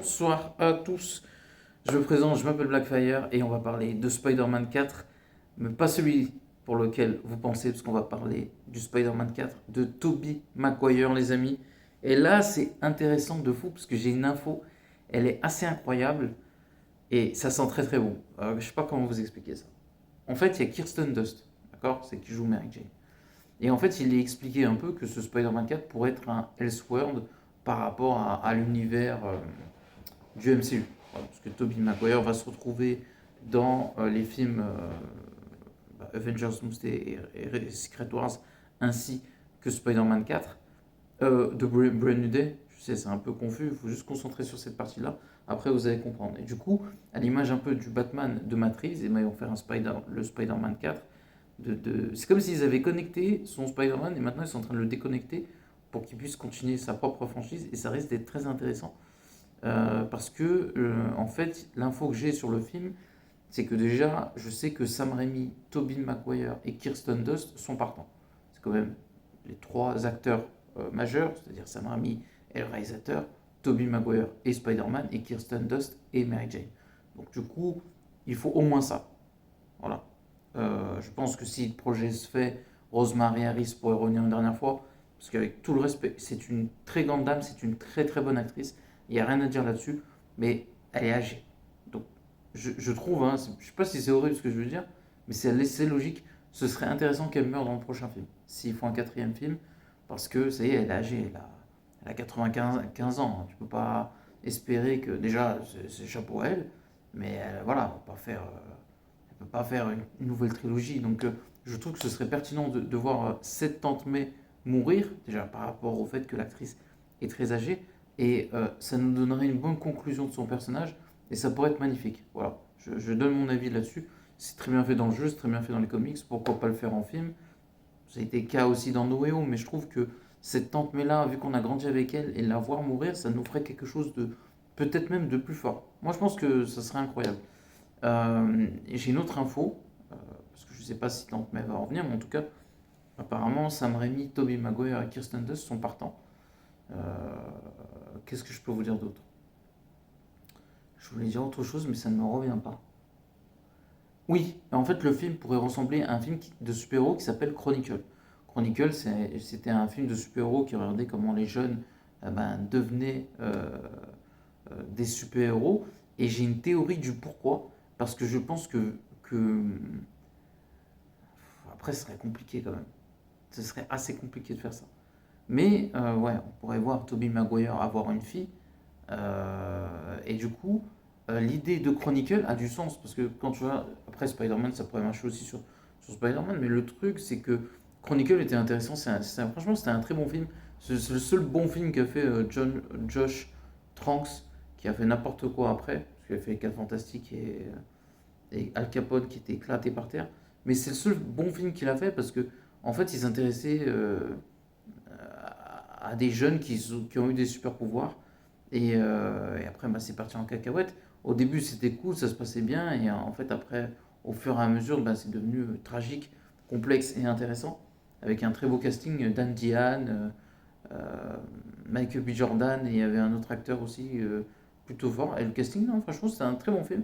Bonsoir à tous, je me présente, je m'appelle Blackfire et on va parler de Spider-Man 4, mais pas celui pour lequel vous pensez, parce qu'on va parler du Spider-Man 4 de Tobey Maguire, les amis. Et là, c'est intéressant de fou, parce que j'ai une info, elle est assez incroyable et ça sent très très bon. Je sais pas comment vous expliquer ça. En fait, il y a Kirsten Dunst, d'accord? C'est qui joue Mary Jane. Et en fait, il est expliqué un peu que ce Spider-Man 4 pourrait être un Elseworld par rapport à l'univers du MCU. Voilà, parce que Tobey Maguire va se retrouver dans les films Avengers Doomsday et Secret Wars, ainsi que Spider-Man 4, de Brand New Day. Je sais, c'est un peu confus, il faut juste se concentrer sur cette partie-là. Après, vous allez comprendre. Et du coup, à l'image un peu du Batman de Matrix, ils vont faire le Spider-Man 4. C'est comme s'ils avaient connecté son Spider-Man et maintenant ils sont en train de le déconnecter pour qu'il puisse continuer sa propre franchise. Et ça risque d'être très intéressant. Parce que, en fait, l'info que j'ai sur le film, c'est que déjà, je sais que Sam Raimi, Tobey Maguire et Kirsten Dunst sont partants. C'est quand même les trois acteurs majeurs, c'est-à-dire Sam Raimi et le réalisateur, Tobey Maguire et Spider-Man, et Kirsten Dunst et Mary Jane. Donc du coup, il faut au moins ça. Voilà. Je pense que si le projet se fait, Rosemary Harris pourrait revenir une dernière fois, parce qu'avec tout le respect, c'est une très grande dame, c'est une très très bonne actrice, il n'y a rien à dire là-dessus, mais elle est âgée. Donc je trouve, hein, je ne sais pas si c'est horrible ce que je veux dire, mais c'est logique, ce serait intéressant qu'elle meure dans le prochain film, s'ils font un quatrième film, parce que ça y est, elle est âgée, elle a 95 ans, hein. Tu peux pas espérer que, déjà, c'est chapeau à elle, mais voilà, on va pas faire peut pas faire une nouvelle trilogie. Donc je trouve que ce serait pertinent de voir cette tante May mourir, déjà par rapport au fait que l'actrice est très âgée, et ça nous donnerait une bonne conclusion de son personnage, et ça pourrait être magnifique. Voilà, je donne mon avis là-dessus. C'est très bien fait dans le jeu, c'est très bien fait dans les comics, pourquoi pas le faire en film. Ça a été le cas aussi dans No Way Home, mais je trouve que cette tante May-là, vu qu'on a grandi avec elle, et la voir mourir, ça nous ferait quelque chose de peut-être même de plus fort. Moi je pense que ça serait incroyable. Et j'ai une autre info, parce que je ne sais pas si Tante May va revenir, mais en tout cas, apparemment, Sam Raimi, Tobey Maguire et Kirsten Dunst sont partants. Euh, Qu'est-ce que je peux vous dire d'autre? Je voulais dire autre chose, mais ça ne me revient pas. Oui, en fait, le film pourrait ressembler à un film de super-héros qui s'appelle Chronicle. Chronicle, c'était un film de super-héros qui regardait comment les jeunes devenaient des super-héros. Et j'ai une théorie du pourquoi, parce que je pense que après, ce serait compliqué quand même. Ce serait assez compliqué de faire ça. Mais ouais, on pourrait voir Tobey Maguire avoir une fille. Et du coup, l'idée de Chronicle a du sens. Parce que quand tu vois, après Spider-Man, ça pourrait marcher aussi sur Spider-Man. Mais le truc, c'est que Chronicle était intéressant. Franchement, c'était un très bon film. C'est le seul bon film qu'a fait Josh Tranks, qui a fait n'importe quoi après. Parce qu'il a fait 4 Fantastiques et Al Capone qui était éclaté par terre. Mais c'est le seul bon film qu'il a fait parce que, en fait, il s'intéressait à des jeunes qui ont eu des super pouvoirs. Et après, c'est parti en cacahuète. Au début, c'était cool, ça se passait bien. Et en fait, après, au fur et à mesure, c'est devenu tragique, complexe et intéressant. Avec un très beau casting, Dan Diane, Michael B. Jordan, et il y avait un autre acteur aussi plutôt fort. Et le casting, non, franchement, c'était un très bon film.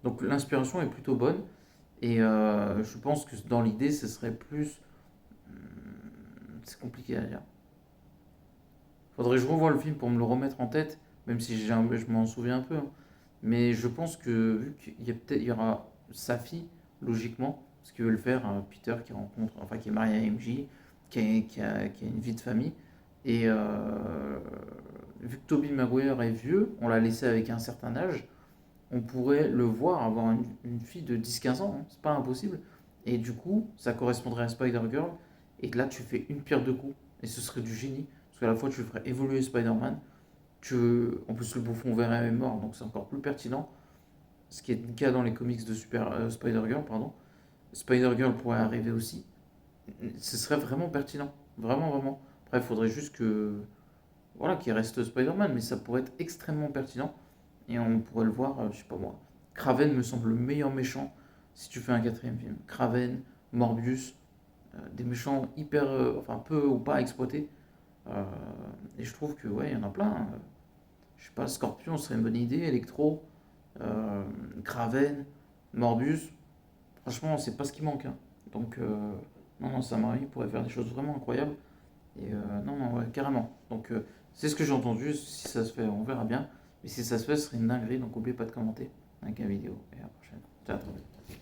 Donc l'inspiration est plutôt bonne. Et je pense que dans l'idée, ce serait plus. C'est compliqué à dire. Faudrait que je revoie le film pour me le remettre en tête, même si je m'en souviens un peu, hein. Mais je pense que vu il y aura sa fille, logiquement, parce qu'il veut le faire, Peter qui rencontre, enfin qui est marié à MJ, qui a une vie de famille. Et vu que Tobey Maguire est vieux, on l'a laissé avec un certain âge, on pourrait le voir avoir une fille de 10-15 ans, hein, c'est pas impossible. Et du coup, ça correspondrait à Spider-Girl, et là tu fais une pierre deux coups, et ce serait du génie, parce qu'à la fois tu ferais évoluer Spider-Man, en plus le bouffon vert est mort, donc c'est encore plus pertinent, ce qui est le cas dans les comics de Spider-Girl, pardon. Spider-Girl pourrait arriver aussi, ce serait vraiment pertinent, vraiment, vraiment. Après, il faudrait juste voilà, qu'il reste Spider-Man, mais ça pourrait être extrêmement pertinent. Et on pourrait le voir, je sais pas moi. Kraven me semble le meilleur méchant si tu fais un quatrième film. Kraven, Morbius, des méchants hyper, enfin peu ou pas exploités. Euh, et je trouve que ouais, il y en a plein, hein. Je sais pas, Scorpion serait une bonne idée, Electro, Kraven, Morbus. Franchement, c'est pas ce qui manque, hein. Donc, non, non, Samurai pourrait faire des choses vraiment incroyables. Et non, non, ouais, carrément. Donc, c'est ce que j'ai entendu. Si ça se fait, on verra bien. Mais si ça se fait, ce serait une dinguerie. Donc, n'oubliez pas de commenter avec la vidéo. Et à la prochaine. Ciao, à très vite.